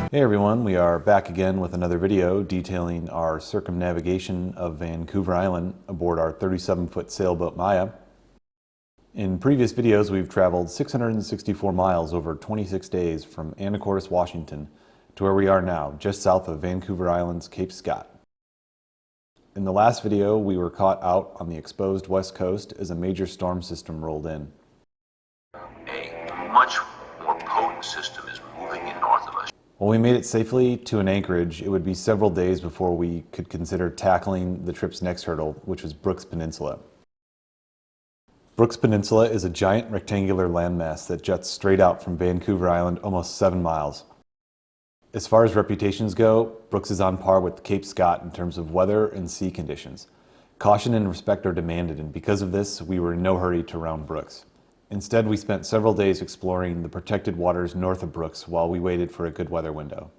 Hey everyone, we are back again with another video detailing our circumnavigation of Vancouver Island aboard our 37-foot sailboat Maya. In previous videos, we've traveled 664 miles over 26 days from Anacortes, Washington to where we are now, just south of Vancouver Island's Cape Scott. In the last video, we were caught out on the exposed west coast as a major storm system rolled in. A much more potent system is moving in north of us. While we made it safely to an anchorage, it would be several days before we could consider tackling the trip's next hurdle, which was Brooks Peninsula. Brooks Peninsula is a giant rectangular landmass that juts straight out from Vancouver Island almost 7 miles. As far as reputations go, Brooks is on par with Cape Scott in terms of weather and sea conditions. Caution and respect are demanded, and because of this, we were in no hurry to round Brooks. Instead, we spent several days exploring the protected waters north of Brooks while we waited for a good weather window.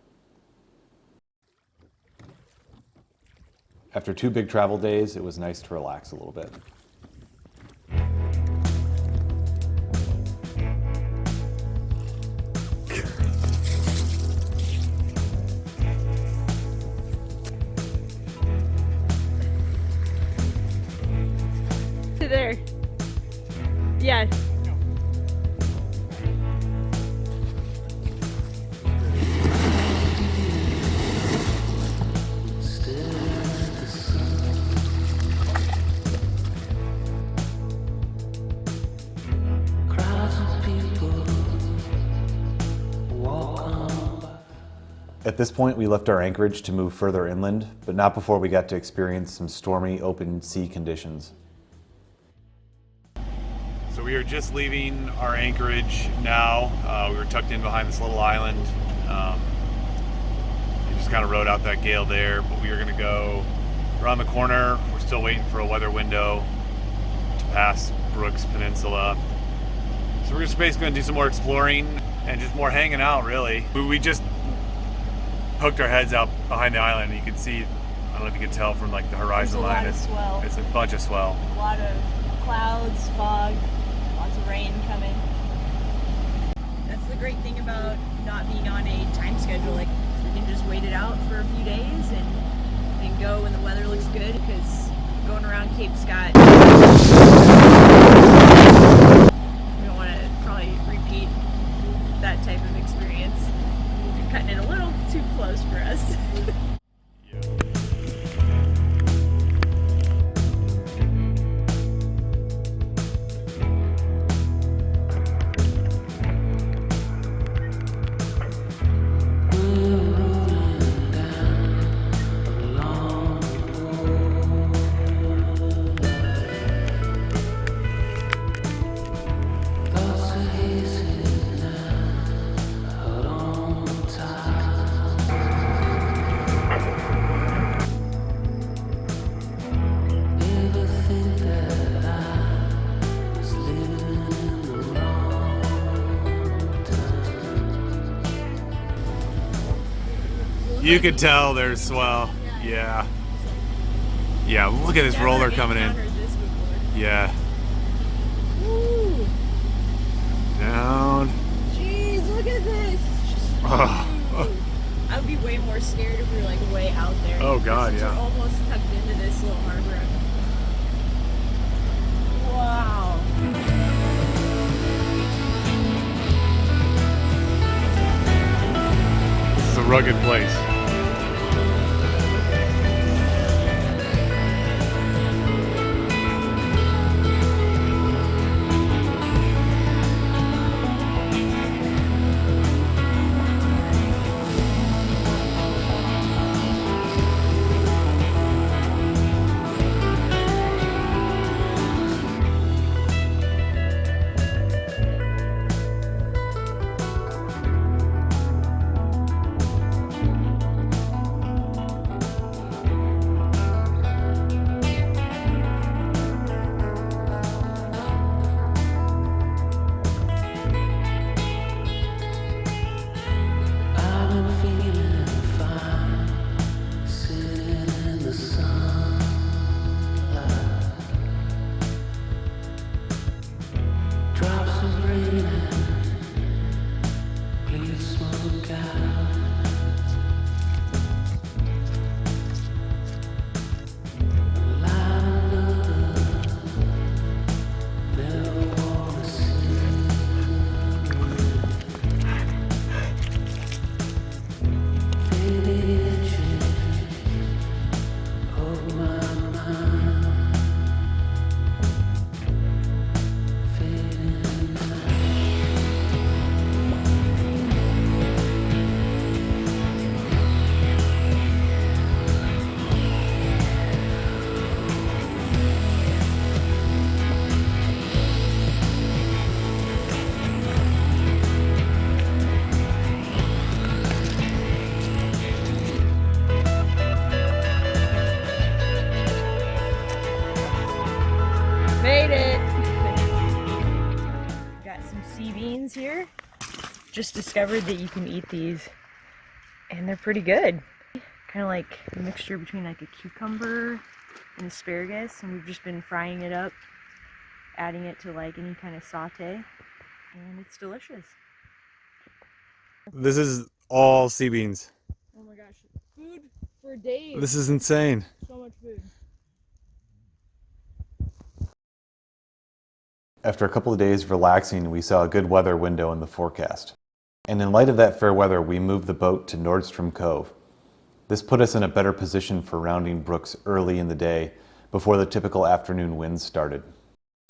After 2 big travel days, it was nice to relax a little bit. There. Yeah. At this point, we left our anchorage to move further inland, but not before we got to experience some stormy open sea conditions. So we are just leaving our anchorage now. We were tucked in behind this little island. We just kind of rode out that gale there, but we are going to go around the corner. We're still waiting for a weather window to pass Brooks Peninsula. So we're just basically going to do some more exploring and just more hanging out, really. We just poked our heads out behind the island, and you can see, I don't know if you can tell from like the horizon line, it's a bunch of swell. A lot of clouds, fog, lots of rain coming. That's the great thing about not being on a time schedule. Like, we can just wait it out for a few days and go when the weather looks good, because going around Cape Scott, we don't want to probably repeat that type of experience. You're cutting it a little too close for us. You can tell there's swell. Yeah. Yeah, look at this roller coming in. Yeah. Woo. Down. Jeez, look at this. I would be way more scared if we were like way out there. Oh God, Since yeah. we're almost tucked into this little harbor. Wow. This is a rugged place. Made it! Got some sea beans here. Just discovered that you can eat these, and they're pretty good. Kind of like a mixture between like a cucumber and asparagus, and we've just been frying it up, adding it to like any kind of saute, and it's delicious. This is all sea beans. Oh my gosh, food for days. This is insane. So much food. After a couple of days of relaxing, we saw a good weather window in the forecast. And in light of that fair weather, we moved the boat to Nordstrom Cove. This put us in a better position for rounding Brooks early in the day, before the typical afternoon winds started.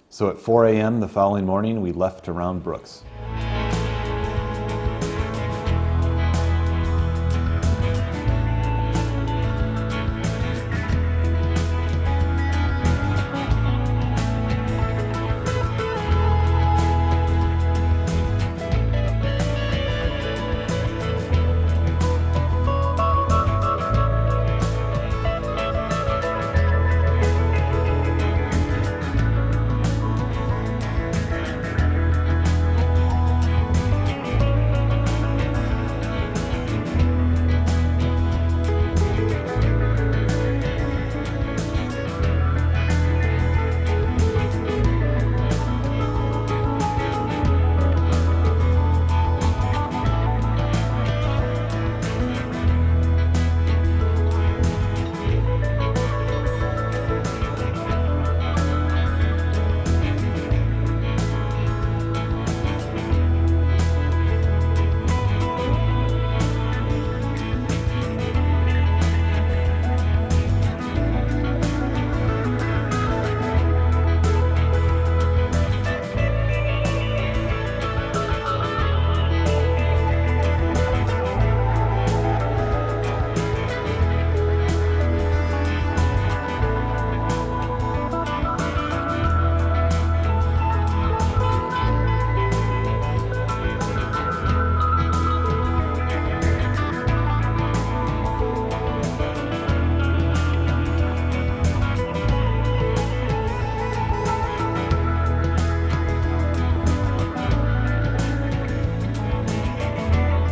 So at 4 a.m. the following morning, we left to round Brooks.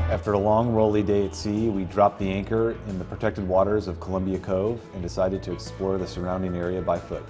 After a long rolly day at sea, we dropped the anchor in the protected waters of Columbia Cove and decided to explore the surrounding area by foot.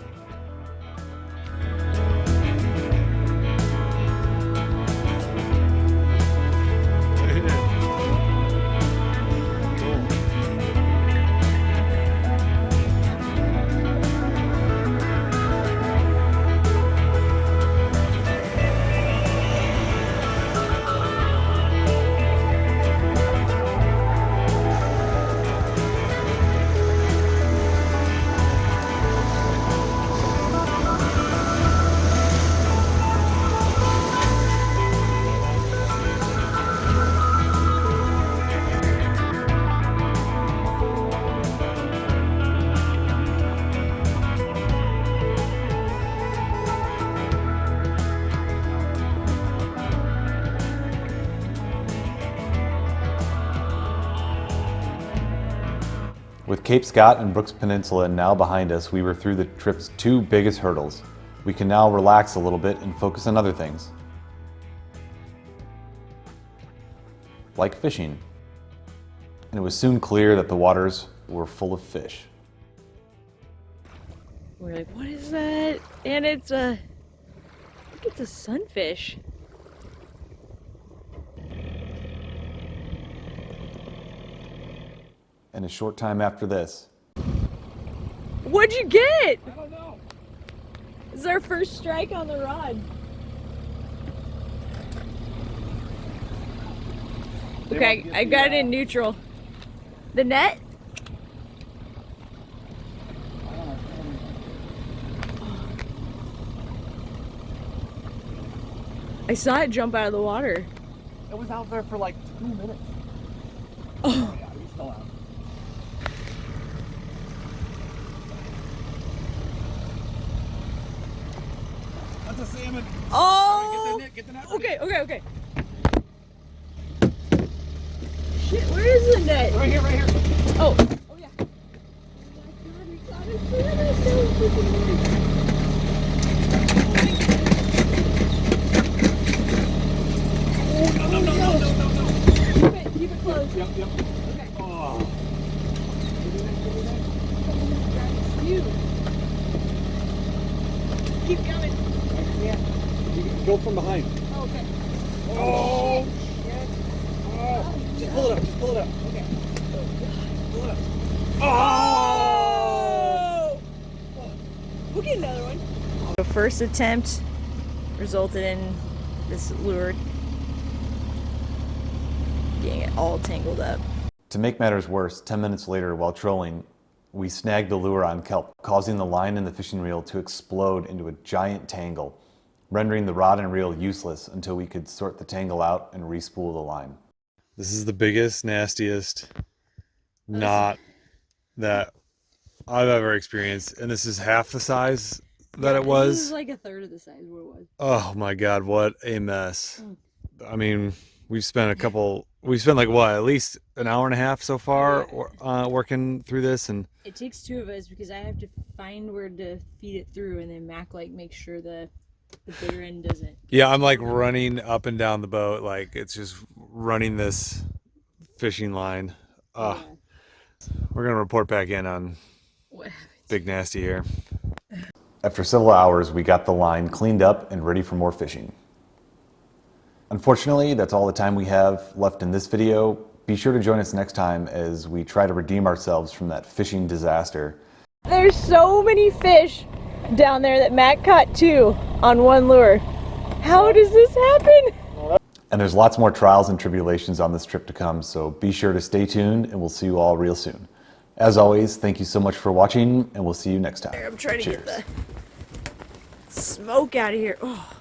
With Cape Scott and Brooks Peninsula now behind us, we were through the trip's two biggest hurdles. We can now relax a little bit and focus on other things. Like fishing. And it was soon clear that the waters were full of fish. We're like, what is that? And it's I think it's a sunfish. And a short time after this, What'd you get? I don't know. This is our first strike on the rod. Okay, I got it in neutral. The net? I saw it jump out of the water. It was out there for like 2 minutes. Oh. Yeah, he's still out. That's a salmon. Oh! Get the net. Okay. Shit, where is the net? Right here. Oh yeah. Oh my god, we caught a salmon. That was freaking nice. Yep. Okay. Oh. Keep coming. I can't. You can go from behind. Oh, okay. Oh, shit. Oh. Just pull it up. Just pull it up. Okay. Pull it up. Oh! We'll get another one. The first attempt resulted in this lure getting it all tangled up. To make matters worse, 10 minutes later, while trolling, we snagged the lure on kelp, causing the line in the fishing reel to explode into a giant tangle, rendering the rod and reel useless until we could sort the tangle out and re-spool the line. This is the biggest, nastiest knot that I've ever experienced, and this is half the size that it This was. is like a third of the size what it was. Oh my God, what a mess. I mean, we've spent like what, at least an hour and a half so far working through this, and It takes two of us because I have to find where to feed it through, and then Mac like makes sure the bigger end doesn't. yeah, I'm like running up and down the boat, like it's just running this fishing line. Yeah. We're gonna report back in on What happened? Big Nasty here. After several hours, we got the line cleaned up and ready for more fishing. Unfortunately, that's all the time we have left in this video. Be sure to join us next time as we try to redeem ourselves from that fishing disaster. There's so many fish down there that Mac caught 2 on one lure. How does this happen? And there's lots more trials and tribulations on this trip to come, so be sure to stay tuned and we'll see you all real soon. As always, thank you so much for watching and we'll see you next time. I'm trying to Cheers. get the smoke out of here. Oh.